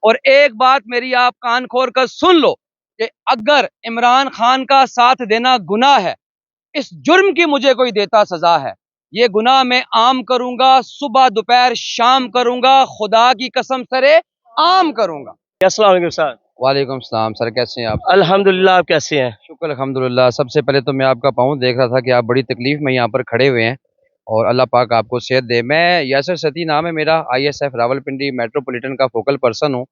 اور ایک بات میری آپ کان کھول کر سن لو کہ اگر عمران خان کا ساتھ دینا گناہ ہے، اس جرم کی مجھے کوئی دیتا سزا ہے، یہ گناہ میں عام کروں گا، صبح دوپہر شام کروں گا، خدا کی قسم سرے عام کروں گا۔ السلام علیکم سر۔ وعلیکم السلام سر، کیسے ہیں آپ؟ الحمدللہ، آپ کیسے ہیں؟ شکر الحمدللہ۔ سب سے پہلے تو میں آپ کا پاؤں دیکھ رہا تھا کہ آپ بڑی تکلیف میں یہاں پر کھڑے ہوئے ہیں، اور اللہ پاک آپ کو صحت دے۔ میں یاسر ستی نام ہے میرا، I S F Rawalpindi metropolitan کا فوکل پرسن ہوں۔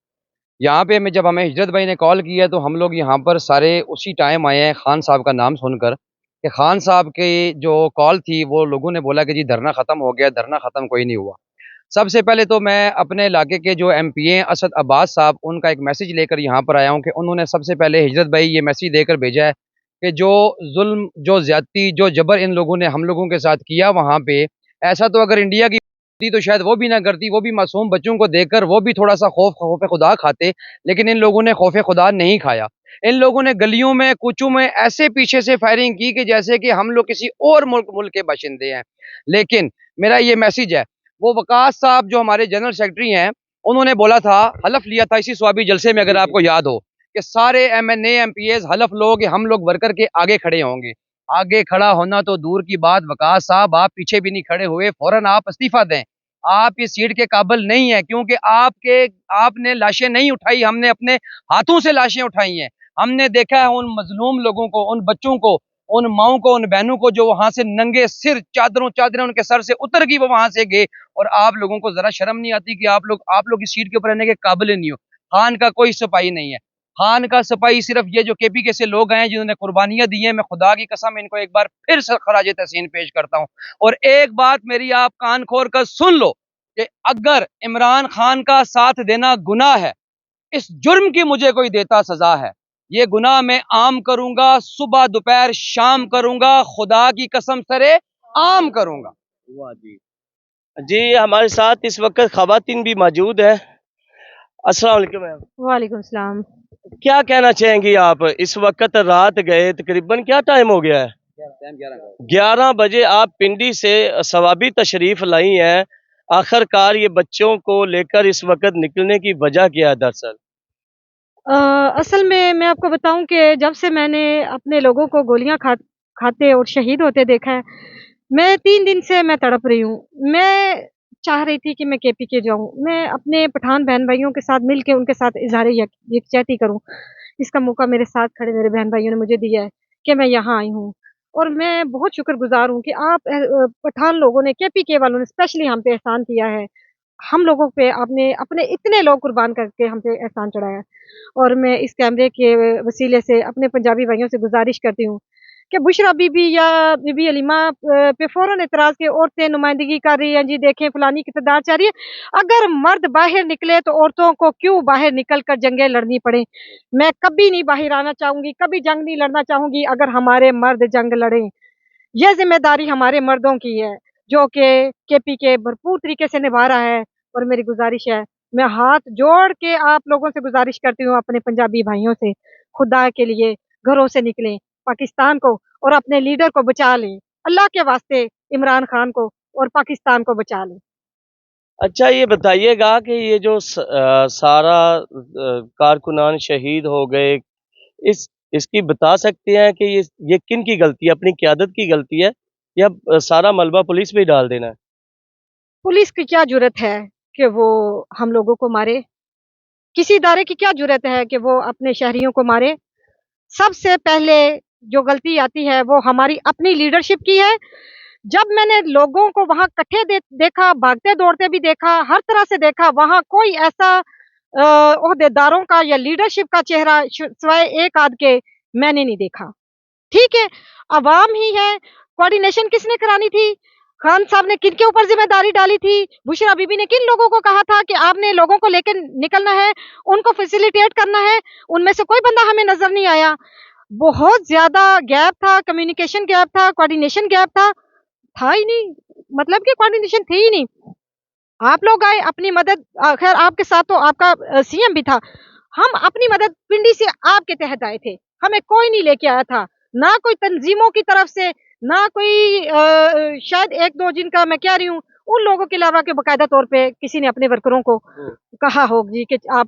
یہاں پہ جب ہمیں ہجرت بھائی نے کال کی ہے تو ہم لوگ یہاں پر سارے اسی ٹائم آئے ہیں خان صاحب کا نام سن کر، کہ خان صاحب کی جو کال تھی وہ لوگوں نے بولا کہ جی دھرنا ختم ہو گیا، دھرنا ختم کوئی نہیں ہوا۔ سب سے پہلے تو میں اپنے علاقے کے جو ایم پی ہیں اسد عباس صاحب، ان کا ایک میسیج لے کر یہاں پر آیا ہوں کہ انہوں نے سب سے پہلے ہجرت بھائی یہ میسیج دے کر بھیجا ہے کہ جو ظلم، جو زیادتی، جو جبر ان لوگوں نے ہم لوگوں کے ساتھ کیا وہاں پہ، ایسا تو اگر انڈیا کی ہوتی تو شاید وہ بھی نہ کرتی، وہ بھی معصوم بچوں کو دیکھ کر وہ بھی تھوڑا سا خوف خدا کھاتے، لیکن ان لوگوں نے خوف خدا نہیں کھایا۔ ان لوگوں نے گلیوں میں کوچوں میں ایسے پیچھے سے فائرنگ کی کہ جیسے کہ ہم لوگ کسی اور ملک کے باشندے ہیں۔ لیکن میرا یہ میسیج ہے، وہ وقاص صاحب جو ہمارے جنرل سیکرٹری ہیں، انہوں نے بولا تھا، حلف لیا تھا اسی سوابی جلسے میں، اگر آپ کو یاد ہو، کہ سارے M N A M P As حلف لو کہ ہم لوگ ورکر کے آگے کھڑے ہوں گے۔ آگے کھڑا ہونا تو دور کی بات، وقاص صاحب آپ پیچھے بھی نہیں کھڑے ہوئے، فوراً آپ استعفیٰ دیں۔ آپ اس سیٹ کے قابل نہیں ہیں، کیونکہ آپ نے لاشیں نہیں اٹھائی، ہم نے اپنے ہاتھوں سے لاشیں اٹھائی ہیں۔ ہم نے دیکھا ہے ان مظلوم لوگوں کو، ان بچوں کو، ان ماؤں کو، ان بہنوں کو جو وہاں سے ننگے سر، چادریں ان کے سر سے اتر گئی، وہ وہاں سے گئے، اور آپ لوگوں کو ذرا شرم نہیں آتی کہ آپ لوگ اس سیٹ کے اوپر رہنے کے قابل ہی نہیں ہو۔ خان کا کوئی سپاہی نہیں ہے، خان کا سپاہی صرف یہ جو کے پی کے سے لوگ ہیں جنہوں نے قربانیاں دی ہیں۔ میں خدا کی قسم ان کو ایک بار پھر خراج تحسین پیش کرتا ہوں، اور ایک بات میری آپ کان کھول کر سن لو کہ اگر عمران خان کا ساتھ دینا گناہ ہے، اس جرم کی مجھے کوئی دیتا سزا ہے، یہ گناہ میں عام کروں گا، صبح دوپہر شام کروں گا، خدا کی قسم سرے عام کروں گا۔ جی، ہمارے ساتھ اس وقت خواتین بھی موجود ہیں۔ السلام علیکم میم۔ وعلیکم السلام۔ کیا کہنا چاہیں گی آپ؟ اس وقت رات گئے، تقریباً کیا ٹائم ہو گیا ہے؟ 11 بجے آپ پنڈی سے ثوابی تشریف لائی ہیں۔ آخر کار یہ بچوں کو لے کر اس وقت نکلنے کی وجہ کیا ہے دراصل؟ اصل میں آپ کو بتاؤں کہ جب سے میں نے اپنے لوگوں کو گولیاں کھاتے اور شہید ہوتے دیکھا ہے، میں 3 دن سے میں تڑپ رہی ہوں۔ میں چاہ رہی تھی کہ میں کے پی کے جاؤں، میں اپنے پٹھان بہن بھائیوں کے ساتھ مل کے ان کے ساتھ اظہار یکجہتی کروں۔ اس کا موقع میرے ساتھ کھڑے میرے بہن بھائیوں نے مجھے دیا ہے کہ میں یہاں آئی ہوں، اور میں بہت شکر گزار ہوں کہ آپ پٹھان لوگوں نے، کے پی کے والوں نے اسپیشلی ہم پہ احسان کیا ہے۔ ہم لوگوں پہ آپ نے اپنے اتنے لوگ قربان کر کے ہم پہ احسان چڑھایا، اور میں اس کیمرے کے وسیلے سے اپنے پنجابی بھائیوں سے گزارش کرتی ہوں کہ بشرا بی بی یا بی بی علیمہ پہ فوراً اعتراض کے عورتیں نمائندگی کر رہی ہیں، جی دیکھیں فلانی کی اقتدار چاہ رہی ہے۔ اگر مرد باہر نکلے تو عورتوں کو کیوں باہر نکل کر جنگیں لڑنی پڑیں؟ میں کبھی نہیں باہر آنا چاہوں گی، کبھی جنگ نہیں لڑنا چاہوں گی اگر ہمارے مرد جنگ لڑیں۔ یہ ذمہ داری ہمارے مردوں کی ہے جو کہ کے پی کے بھرپور طریقے سے نبھا رہا ہے، اور میری گزارش ہے، میں ہاتھ جوڑ کے آپ لوگوں سے گزارش کرتی ہوں، اپنے پنجابی بھائیوں سے، خدا کے لیے گھروں سے نکلیں، پاکستان کو اور اپنے لیڈر کو بچا لیں، اللہ کے واسطے عمران خان کو اور پاکستان کو بچا لیں۔ اچھا، یہ بتائیے گا کہ یہ جو سارا کارکنان شہید ہو گئے، اس کی بتا سکتے ہیں کہ یہ کن کی غلطی ہے؟ اپنی قیادت کی غلطی ہے یا سارا ملبہ پولیس پہ ہی ڈال دینا ہے؟ پولیس کی کیا جرت ہے کہ وہ ہم لوگوں کو مارے؟ کسی ادارے کی کیا جرت ہے کہ وہ اپنے شہریوں کو مارے؟ سب سے پہلے جو غلطی آتی ہے وہ ہماری اپنی لیڈرشپ کی ہے۔ جب میں نے لوگوں کو وہاں کٹھے دیکھا، بھاگتے دوڑتے بھی دیکھا، ہر طرح سے دیکھا، وہاں کوئی ایسا عہدیداروں کا یا لیڈرشپ کا چہرہ سوائے ایک آدھ کے میں نے نہیں دیکھا۔ ٹھیک ہے، عوام ہی ہے، کوارڈینیشن کس نے کرانی تھی؟ خان صاحب نے کن کے اوپر ذمہ داری ڈالی تھی؟ بشرا بی بی نے کن لوگوں کو کہا تھا کہ آپ نے لوگوں کو لے کے نکلنا ہے، ان کو فیسیلیٹیٹ کرنا ہے؟ ان میں سے کوئی بندہ ہمیں نظر نہیں آیا۔ بہت زیادہ گیپ تھا، کمیونیکیشن گیپ تھا، کوارڈینیشن گیپ تھا ہی نہیں، مطلب کہ کوارڈینیشن تھی ہی نہیں۔ آپ لوگ آئے اپنی مدد، خیر آپ کے ساتھ تو آپ کا سی ایم بھی تھا، ہم اپنی مدد پنڈی سے آپ کے تحت آئے تھے، ہمیں کوئی نہیں لے کے آیا تھا، نہ کوئی تنظیموں کی طرف سے، نہ کوئی شاید ایک دو جن کا میں کہہ رہی ہوں، ان لوگوں کے علاوہ کہ باقاعدہ طور پہ کسی نے اپنے ورکروں کو کہا ہوگی کہ آپ